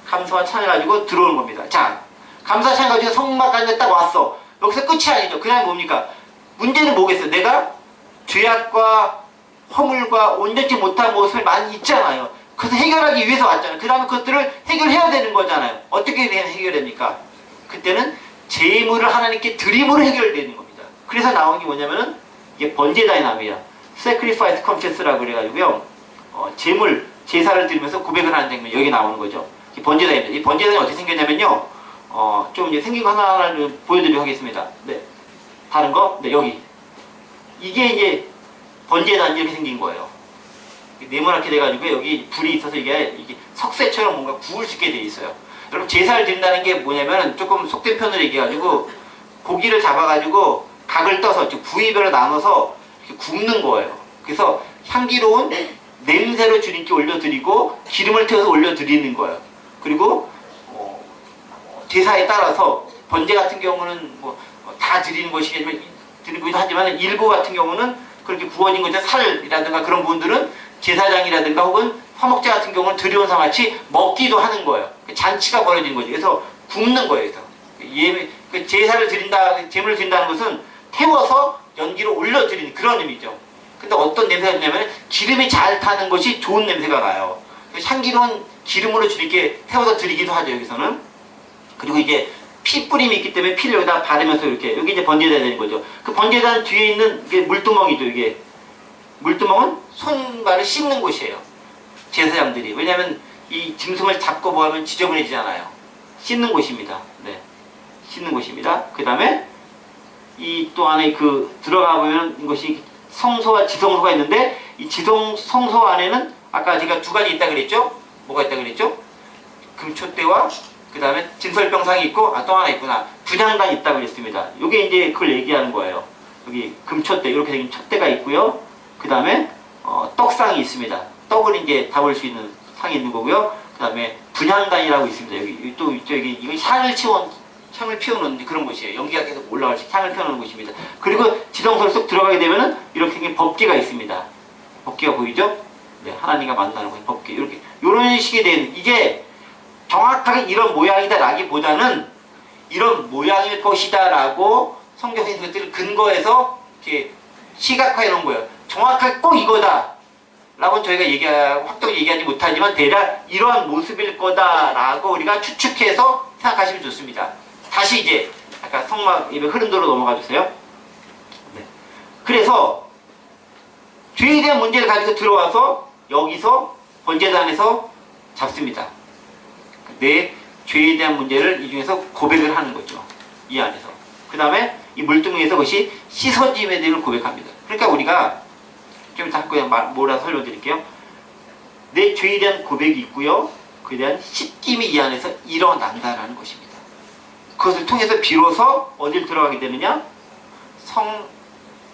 감사와 찬양 가지고 들어오는 겁니다. 자, 감사 찬양 가지고 성막까지 딱 왔어. 여기서 끝이 아니죠. 그 다음에 뭡니까? 문제는 뭐겠어요? 내가 죄악과 허물과 온전치 못한 모습을 많이 있잖아요. 그래서 해결하기 위해서 왔잖아요. 그 다음에 그것들을 해결해야 되는 거잖아요. 어떻게 해결됩니까? 그때는 제물을 하나님께 드림으로 해결되는 겁니다. 그래서 나온 게 뭐냐면은 이게 번제단이 나옵니다. sacrifice confess라고 그래가지고요. 제사를 드리면서 고백을 하는 장면 여기 나오는 거죠. 이 번제단입니다. 이 번제단이 어떻게 생겼냐면요. 좀 이제 생긴 거 하나하나 보여드리도록 하겠습니다. 네. 다른 거? 네, 여기. 이게 이제 번제단 이렇게 생긴 거예요. 네모나게 돼가지고 여기 불이 있어서 이게 석쇠처럼 뭔가 구울 수 있게 돼 있어요. 여러분 제사를 드린다는 게 뭐냐면 조금 속된 편으로 얘기해가지고 고기를 잡아가지고 각을 떠서 부위별로 나눠서 이렇게 굽는 거예요. 그래서 향기로운 냄새로 주님께 올려드리고 기름을 태워서 올려드리는 거예요. 그리고 제사에 따라서 번제 같은 경우는 뭐 다 드리는 것이겠지만 드리기도 하지만 일부 같은 경우는 그렇게 구워진 것들 살이라든가 그런 부분들은 제사장이라든가 혹은 화목제 같은 경우는 드려온 상같이 먹기도 하는 거예요. 잔치가 벌어진 거죠. 그래서 굽는 거예요. 그래서 제사를 드린다, 제물을 드린다는 것은 태워서 연기로 올려드리는 그런 의미죠. 근데 어떤 냄새가 있냐면 기름이 잘 타는 것이 좋은 냄새가 나요. 향기로운 기름으로 주님께 태워서 드리기도 하죠. 여기서는. 그리고 이게 피 뿌림이 있기 때문에 피를 여기다 바르면서 이렇게 여기 이제 번제단이 되는 거죠. 그 번제단 뒤에 있는 이게 물두멍이죠. 이게 물두멍은 손발을 씻는 곳이에요. 제사장들이. 왜냐하면 이 짐승을 잡고 뭐 하면 지저분해지잖아요. 씻는 곳입니다. 네. 씻는 곳입니다. 그 다음에 이 또 안에 들어가 보면 이것이 성소와 지성소가 있는데 이 성소 안에는 아까 제가 두 가지 있다 그랬죠? 뭐가 있다 그랬죠? 금촛대와 그 다음에 진설병상이 있고 또 하나 있구나. 분향단이 있다고 그랬습니다. 이게 이제 그걸 얘기하는 거예요. 여기 금촛대 이렇게 생긴 촛대가 있고요. 그 다음에 떡상이 있습니다. 떡을 이제 담을 수 있는 상이 있는 거고요. 그 다음에 분향단이라고 있습니다. 여기 또 여기 이거 향을 피우는 그런 곳이에요. 연기가 계속 올라갈 수 향을 피우는 곳입니다. 그리고 지성소를 쏙 들어가게 되면은 이렇게 생긴 법궤가 있습니다. 법궤가 보이죠? 네, 하나님과 만나는 거예요. 법궤 이렇게 이런 식이 된 이게 정확하게 이런 모양이다라기보다는 이런 모양일 것이다라고 성경에 있는 것들을 근거해서 이렇게 시각화해 놓은 거예요. 정확하게 꼭 이거다 라고 저희가 확정적으로 얘기하지 못하지만 대략 이러한 모습일 거다라고 우리가 추측해서 생각하시면 좋습니다. 다시 이제 아까 성막 예배 흐름도로 넘어가 주세요. 네. 그래서 죄에 대한 문제를 가지고 들어와서 여기서 번제단에서 잡습니다. 내 죄에 대한 문제를 이 중에서 고백을 하는 거죠. 이 안에서. 그 다음에 이 물두멍에서 그것이 씻어짐에 대해 고백합니다. 그러니까 우리가 좀 이따 그냥 몰아서 설명드릴게요. 내 죄에 대한 고백이 있고요. 그에 대한 씻김이 이 안에서 일어난다라는 것입니다. 그것을 통해서 비로소 어딜 들어가게 되느냐?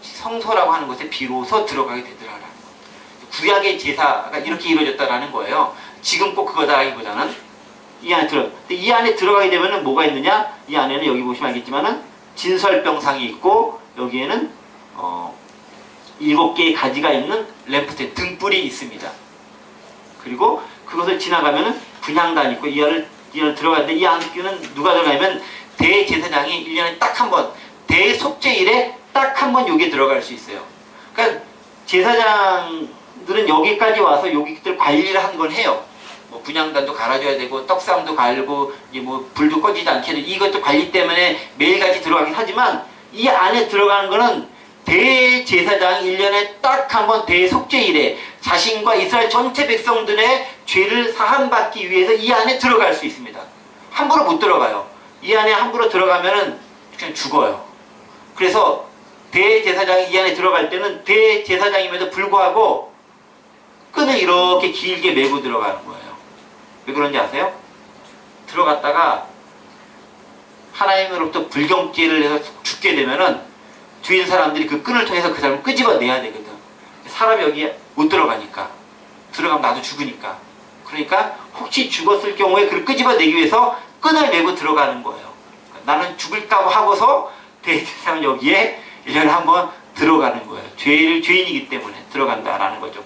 성소라고 하는 곳에 비로소 들어가게 되더라라는 거예요. 구약의 제사가 이렇게 이루어졌다라는 거예요. 지금 꼭 그거다라기보다는 이 안에 근데 이 안에 들어가게 되면은 뭐가 있느냐? 이 안에는 여기 보시면 알겠지만은 진설병상이 있고 여기에는 7개의 가지가 있는 램프대 등불이 있습니다. 그리고 그것을 지나가면은 분향단이 있고 이 안을 들어가는데 이 안에는 누가 들어가냐면 대제사장이 1년에 딱 한 번 대속죄일에 딱 한 번 여기에 들어갈 수 있어요. 그러니까 제사장들은 여기까지 와서 여기들 관리를 한 건 해요. 뭐 분향단도 갈아줘야 되고 떡상도 갈고 이제 뭐 불도 꺼지지 않게 해야 되고 이것도 관리 때문에 매일같이 들어가긴 하지만 이 안에 들어가는 거는 대제사장이 1년에 딱 한 번 대속죄일에 자신과 이스라엘 전체 백성들의 죄를 사함받기 위해서 이 안에 들어갈 수 있습니다. 함부로 못 들어가요. 이 안에 함부로 들어가면은 그냥 죽어요. 그래서 대제사장이 이 안에 들어갈 때는 대제사장임에도 불구하고 끈을 이렇게 길게 메고 들어가는 거예요. 왜 그런지 아세요? 들어갔다가 하나님으로부터 불경죄를 해서 죽게 되면은 뒤에 사람들이 그 끈을 통해서 그 사람을 끄집어내야 되거든. 사람이 여기에 못 들어가니까. 들어가면 나도 죽으니까. 그러니까 혹시 죽었을 경우에 그를 끄집어내기 위해서 끈을 메고 들어가는 거예요. 나는 죽을까 하고서 대제사장은 여기에 1년에 한번 들어가는 거예요. 죄인이기 때문에 들어간다라는 거죠.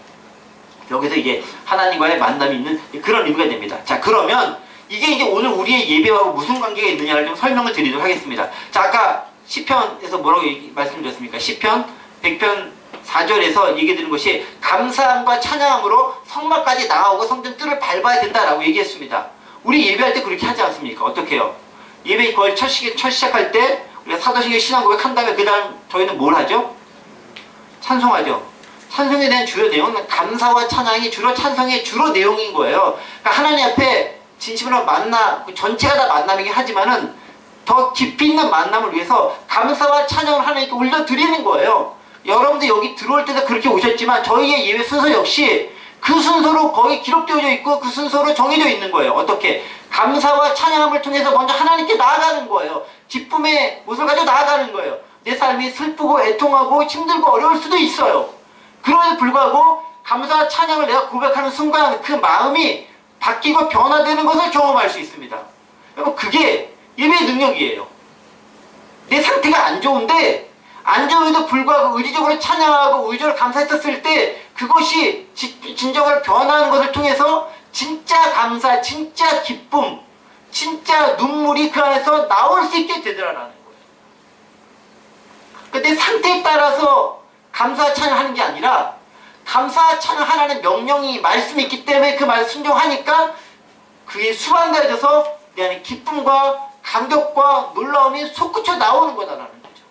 여기서 이게 하나님과의 만남이 있는 그런 의미가 됩니다. 자, 그러면 이게 이제 오늘 우리의 예배하고 무슨 관계가 있느냐를 좀 설명을 드리도록 하겠습니다. 자, 아까 시편에서 뭐라고 말씀드렸습니까? 시편 100편 4절에서 얘기 드린 것이 감사함과 찬양함으로 성막까지 나가고 성전 뜰을 밟아야 된다라고 얘기했습니다. 우리 예배할 때 그렇게 하지 않습니까? 어떻게 해요? 예배 거의 첫 시작할 때 우리가 사도신경 신앙고백 한 다음에 그 다음 저희는 뭘 하죠? 찬송하죠. 찬송에 대한 주요 내용은 감사와 찬양이 주로 찬송의 주로 내용인 거예요. 그러니까 하나님 앞에 진심으로 전체가 다 만남이긴 하지만은 더 깊이 있는 만남을 위해서 감사와 찬양을 하나님께 올려드리는 거예요. 여러분들 여기 들어올 때도 그렇게 오셨지만 저희의 예배 순서 역시 그 순서로 거의 기록되어져 있고 그 순서로 정해져 있는 거예요. 어떻게? 감사와 찬양함을 통해서 먼저 하나님께 나아가는 거예요. 기쁨의 모습을 가지고 나아가는 거예요. 내 삶이 슬프고 애통하고 힘들고 어려울 수도 있어요. 그럼에도 불구하고 감사와 찬양을 내가 고백하는 순간 그 마음이 바뀌고 변화되는 것을 경험할 수 있습니다. 여러분 그게 예배의 능력이에요. 내 상태가 안 좋은데 안 좋음에도 불구하고 의지적으로 찬양하고 의지적으로 감사했었을 때 그것이 진정으로 변화하는 것을 통해서 진짜 감사, 진짜 기쁨, 진짜 눈물이 그 안에서 나올 수 있게 되더라라는 거예요. 근데 상태에 따라서 감사 찬양하는 게 아니라 감사 찬양하라는 명령이 말씀이 있기 때문에 그 말 순종하니까 그게 수반되어져서 내 안에 기쁨과 감격과 놀라움이 솟구쳐 나오는 거다라는 거죠.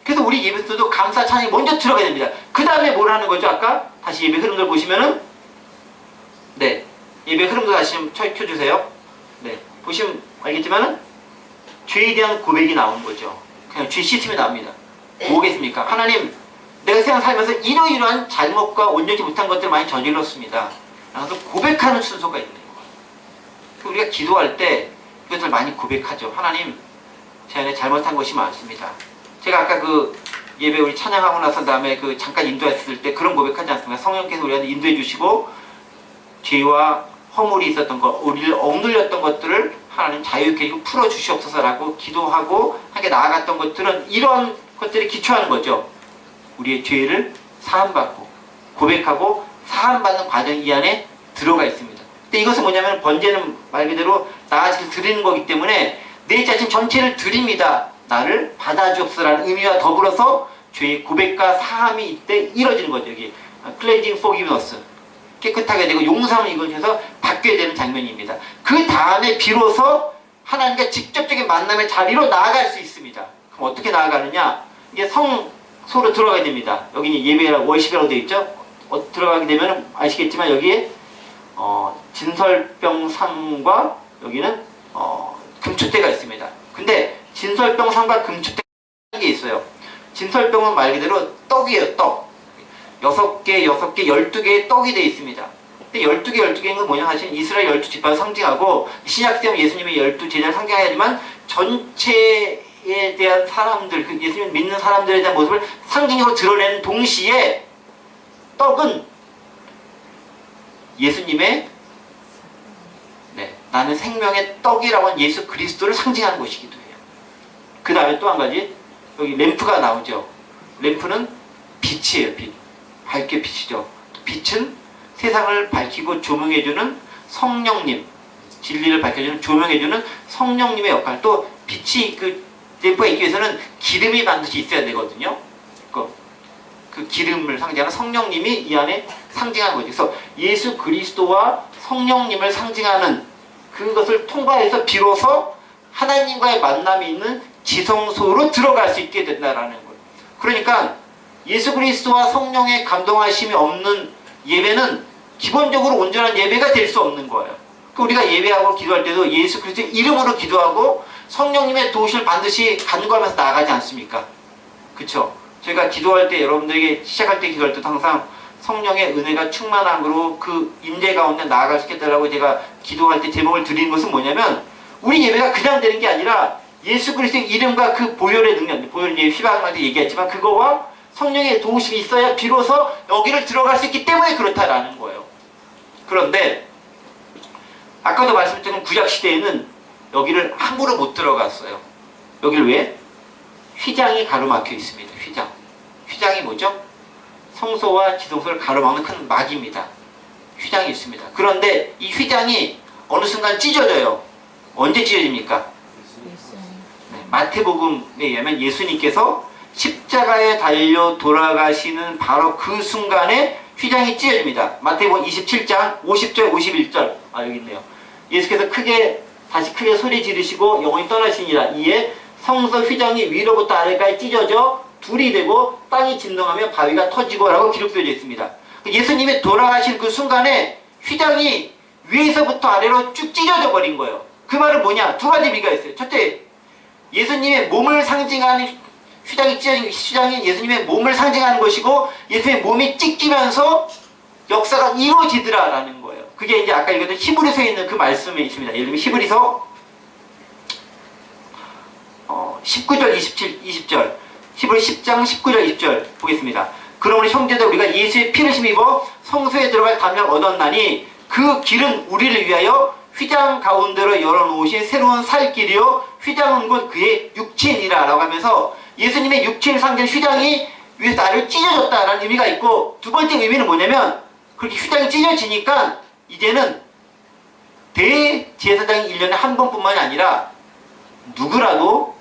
그래서 우리 예배에서도 감사 찬양이 먼저 들어가야 됩니다. 그 다음에 뭘 하는 거죠? 아까 다시 예배 흐름들 보시면은 네 예배 흐름도 다시 좀 켜주세요. 네 보시면 알겠지만은 죄에 대한 고백이 나오는 거죠. 그냥 죄 시스템이 나옵니다. 뭐겠습니까? 하나님 내가 세상 살면서 이러이러한 잘못과 온전히 못한 것들을 많이 저질렀습니다. 그래서 고백하는 순서가 있는 거예요. 우리가 기도할 때 이것을 많이 고백하죠. 하나님 제 안에 잘못한 것이 많습니다. 제가 아까 그 예배 우리 찬양하고 나서 다음에 그 잠깐 인도했을 때 그런 고백하지 않습니까? 성령께서 우리한테 인도해 주시고 죄와 허물이 있었던 것, 우리를 억눌렸던 것들을 하나님 자유롭게 풀어 주시옵소서라고 기도하고 함께 나아갔던 것들은 이런 것들이 기초하는 거죠. 우리의 죄를 사함받고 고백하고 사함받는 과정이 이 안에 들어가 있습니다. 근데 이것은 뭐냐면 번제는 말 그대로 나 자신을 드리는 거기 때문에 내 자신 전체를 드립니다. 나를 받아주옵소서라는 의미와 더불어서 죄의 고백과 사함이 이때 이루어지는 거죠. 여기 cleansing forgiveness 깨끗하게 되고 용서함을 이루어져서 받게 되는 장면입니다. 그 다음에 비로소 하나님과 직접적인 만남의 자리로 나아갈 수 있습니다. 그럼 어떻게 나아가느냐? 이게 성소로 들어가야 됩니다. 여기는 예배라고 월십이라고 되어 있죠. 들어가게 되면 아시겠지만 여기에 진설병상과 여기는 금초대가 있습니다. 근데 진설병상과 금초대가 게 있어요. 진설병은 말 그대로 떡이에요. 떡. 6개, 12개의 떡이 되어 있습니다. 근데 12개인 건 뭐냐 하시면 이스라엘 12지파를 상징하고 신약시대는 예수님의 12제자를 상징하지만 전체에 대한 사람들, 그 예수님 믿는 사람들에 대한 모습을 상징적으로 드러내는 동시에 떡은 예수님의 나는 생명의 떡이라고 하는 예수 그리스도를 상징하는 것이기도 해요. 그 다음에 또 한 가지 여기 램프가 나오죠. 램프는 빛이에요. 빛. 밝게 비치죠. 빛은 세상을 밝히고 조명해주는 성령님, 진리를 밝혀주는 조명해주는 성령님의 역할. 또 빛이 그 램프가 있기 위해서는 기름이 반드시 있어야 되거든요. 그 기름을 상징하는 성령님이 이 안에 상징하는 거죠. 그래서 예수 그리스도와 성령님을 상징하는 그것을 통과해서 비로소 하나님과의 만남이 있는 지성소로 들어갈 수 있게 된다라는 거예요. 그러니까 예수 그리스도와 성령의 감동하심이 없는 예배는 기본적으로 온전한 예배가 될 수 없는 거예요. 우리가 예배하고 기도할 때도 예수 그리스도의 이름으로 기도하고 성령님의 도우심을 반드시 간구하면서 나아가지 않습니까? 그쵸? 저희가 기도할 때 여러분들에게 시작할 때 기도할 때도 항상 성령의 은혜가 충만함으로 그 임재 가운데 나아갈 수 있겠다라고 제가 기도할 때 제목을 드리는 것은 뭐냐면 우리 예배가 그냥 되는 게 아니라 예수 그리스도의 이름과 그 보혈의 능력, 보혈은 이제 휘방할 때 얘기했지만 그거와 성령의 도우심이 있어야 비로소 여기를 들어갈 수 있기 때문에 그렇다라는 거예요. 그런데 아까도 말씀드린 구약시대에는 여기를 함부로 못 들어갔어요. 여기를 왜? 휘장이 가로막혀 있습니다. 휘장이 뭐죠? 성소와 지성소를 가로막는 큰 막입니다. 휘장이 있습니다. 그런데 이 휘장이 어느 순간 찢어져요. 언제 찢어집니까? 네, 마태복음에 의하면 예수님께서 십자가에 달려 돌아가시는 바로 그 순간에 휘장이 찢어집니다. 마태복음 27장 50절 51절 여기 있네요. 예수께서 다시 크게 소리 지르시고 영원히 떠나시니라. 이에 성소 휘장이 위로부터 아래까지 찢어져 둘이 되고 땅이 진동하며 바위가 터지고라고 기록되어 있습니다. 예수님이 돌아가신 그 순간에 휘장이 위에서부터 아래로 쭉 찢어져 버린 거예요. 그 말은 뭐냐? 두 가지 의미가 있어요. 첫째, 예수님의 몸을 상징하는 휘장이 찢어진 휘장이 예수님의 몸을 상징하는 것이고 예수님의 몸이 찢기면서 역사가 이루어지더라라는 거예요. 그게 이제 아까 읽었던 히브리서에 있는 그 말씀에 있습니다. 예를 들면 히브리서 19절, 20절 히브리 10장 19절, 20절 보겠습니다. 그러므로 형제들 우리가 예수의 피를 힘입어 성소에 들어갈 담력을 얻었나니 그 길은 우리를 위하여 휘장 가운데로 열어놓으신 새로운 살 길이요 휘장은 곧 그의 육체니라 라고 하면서 예수님의 육체를 상징하는 휘장이 위에서 아래로 찢어졌다라는 의미가 있고, 두 번째 의미는 뭐냐면 그렇게 휘장이 찢어지니까 이제는 대제사장이 1년에 한 번뿐만이 아니라 누구라도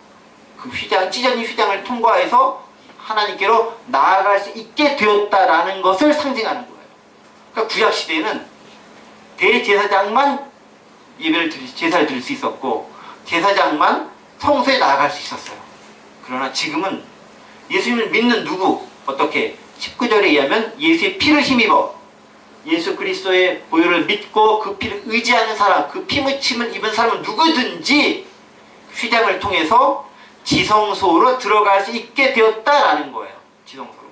그 찢어진 휘장을 통과해서 하나님께로 나아갈 수 있게 되었다라는 것을 상징하는 거예요. 그러니까 구약시대에는 대제사장만 제사를 드릴 수 있었고 제사장만 성소에 나아갈 수 있었어요. 그러나 지금은 예수님을 믿는 누구, 어떻게 19절에 의하면 예수의 피를 힘입어 예수 그리스도의 보혈을 믿고 그 피를 의지하는 사람, 그 피 묻힘을 입은 사람은 누구든지 휘장을 통해서 지성소로 들어갈 수 있게 되었다라는 거예요. 지성소로.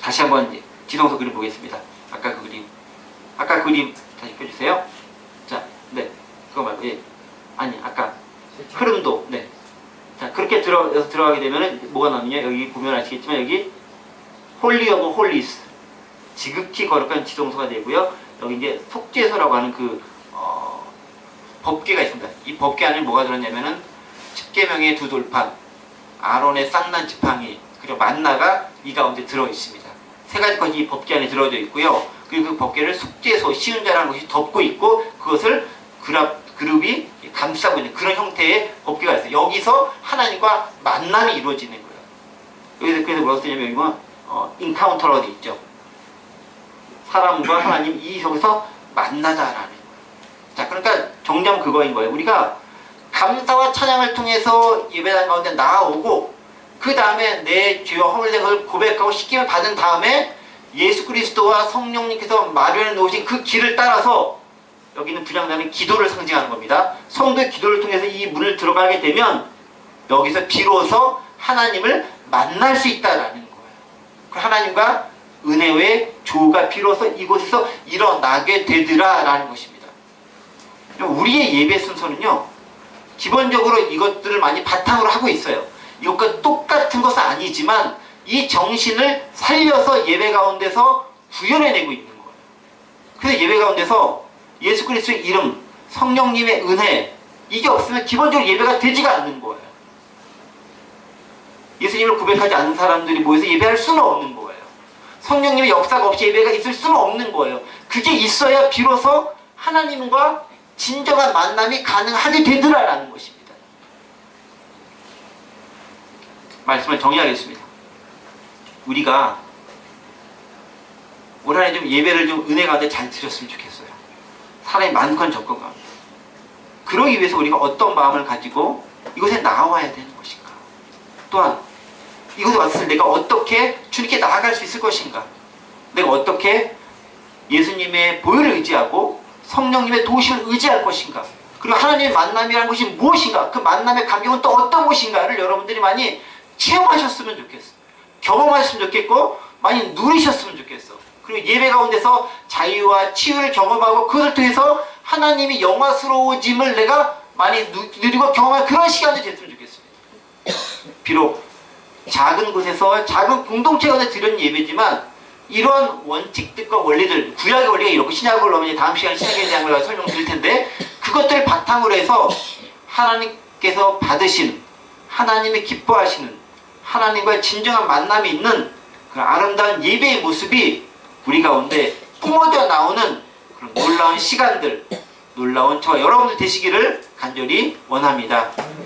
다시 한번 지성소 그림 보겠습니다. 아까 그 그림 다시 펴주세요. 자, 네, 그거 말고 아니 아까 흐름도 네. 자, 그렇게 들어가게 되면은 뭐가 나오냐? 여기 보면 아시겠지만 여기 홀리 오브 홀리스, 지극히 거룩한 지성소가 되고요. 여기 이제 속죄소라고 하는 그 법궤가 있습니다. 이 법궤 안에 뭐가 들었냐면은 십계명의 두 돌판, 아론의 쌍난 지팡이, 그리고 만나가 이 가운데 들어 있습니다. 세 가지 것이 이 법궤 안에 들어져 있고요. 그리고 그 법궤를 속죄소, 시운자라는 것이 덮고 있고 그것을 그룹이 감싸고 있는 그런 형태의 법궤가 있어요. 여기서 하나님과 만남이 이루어지는 거예요. 그래서 뭐라고 쓰냐면 여기 보면 인카운터라고 되어 있죠. 사람과 하나님 여기서 만나다라는 거예요. 자, 그러니까 정녕 그거인 거예요. 우리가 감사와 찬양을 통해서 예배당 가운데 나아오고 그 다음에 내 죄와 허물된 것을 고백하고 씻김을 받은 다음에 예수 그리스도와 성령님께서 마련해 놓으신 그 길을 따라서 여기는 분향단은 기도를 상징하는 겁니다. 성도의 기도를 통해서 이 문을 들어가게 되면 여기서 비로소 하나님을 만날 수 있다라는 거예요. 그 하나님과 은혜의 조가 비로소 이곳에서 일어나게 되더라라는 것입니다. 우리의 예배 순서는요, 기본적으로 이것들을 많이 바탕으로 하고 있어요. 이것과 똑같은 것은 아니지만 이 정신을 살려서 예배 가운데서 구현해내고 있는 거예요. 그래서 예배 가운데서 예수 그리스도의 이름, 성령님의 은혜, 이게 없으면 기본적으로 예배가 되지가 않는 거예요. 예수님을 고백하지 않는 사람들이 모여서 예배할 수는 없는 거예요. 성령님의 역사가 없이 예배가 있을 수는 없는 거예요. 그게 있어야 비로소 하나님과 진정한 만남이 가능하게 되더라라는 것입니다. 말씀을 정리하겠습니다. 우리가 올 한해 좀 예배를 좀 은혜 가운데 잘 드렸으면 좋겠어요. 사람이 많건 적건 가운데. 그러기 위해서 우리가 어떤 마음을 가지고 이곳에 나와야 되는 것인가? 또한 이곳에 왔을 때 내가 어떻게 주님께 나아갈 수 있을 것인가? 내가 어떻게 예수님의 보혈을 의지하고 성령님의 도우심을 의지할 것인가? 그리고 하나님의 만남이라는 것이 무엇인가? 그 만남의 감격은 또 어떤 것인가를 여러분들이 많이 체험하셨으면 좋겠어. 경험하셨으면 좋겠고 많이 누리셨으면 좋겠어. 그리고 예배 가운데서 자유와 치유를 경험하고 그것을 통해서 하나님이 영화스러워짐을 내가 많이 누리고 경험하는 그런 시간이 됐으면 좋겠습니다. 비록 작은 곳에서 작은 공동체 가운데 드리는 예배지만 이런 원칙들과 원리들, 구약의 원리가 이렇고 신약을 넣으면 다음 시간에 신약에 대한 걸 설명드릴 텐데 그것들을 바탕으로 해서 하나님께서 받으신, 하나님이 기뻐하시는 하나님과의 진정한 만남이 있는 그 아름다운 예배의 모습이 우리 가운데 뿜어져 나오는 그런 놀라운 시간들, 놀라운 저와 여러분들 되시기를 간절히 원합니다.